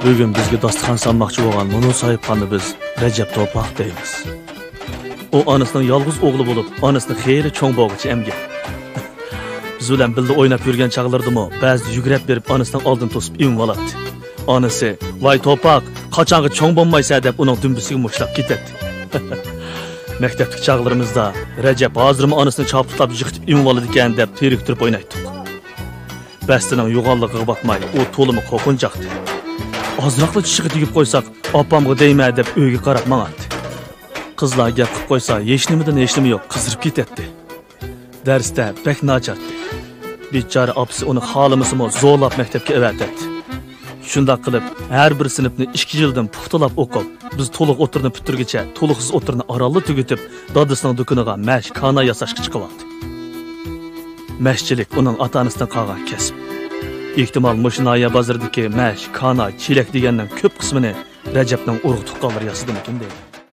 Bugün bizge dasturxon salmoqchi bo'lgan Munu sohibxonni biz Rajab To'paq deymiz. U onasining yolg'iz o'g'li bo'lib, onasini xeyri cho'ng bo'g'ichi emgan. Biz bilan birga o'ynab yurgan chaqlardimi, ba'zi yugurib berib onasining oldin to'sib involadi. Onasi, "Voy To'paq, qachonga cho'ng bo'lmaysa" deb uning dumbisiga mushlab ketadi. Maktabdagi chaqlarimizda Rajab hozirmi onasini chopib yiqitib involadi ekan deb terik turib o'ynaydik. Bastining yo'g'onligiga batmay, u to'limi qo'rqinchaqdi. Ozroqla chishiga tegib qo'ysak, opamga deyma deb uyga qarab mangadi. Qizlar gap qilib qo'ysa, hech nimadan hech nima yo'q, qizirib ketadi. Darsda bek nachardi. Bechora opasi uni xolimisimi zo'rlab maktabga avatadi. Shunday qilib, har bir sinfni 2 yildan puxtalab o'qib, biz to'liq o'tirni bitirgicha, to'liqsiz o'tirni oralli tugatib, dadasining do'koniga mash kana yasashga chiqib oldi. Mashchilik uning ota-onasidan qolgan kasb. Ehtimal Moshinoya bozoridagi mash, kana, chelak deganning ko'p qismini Rajabning urug' tuqqanlari yasadimikin deydi.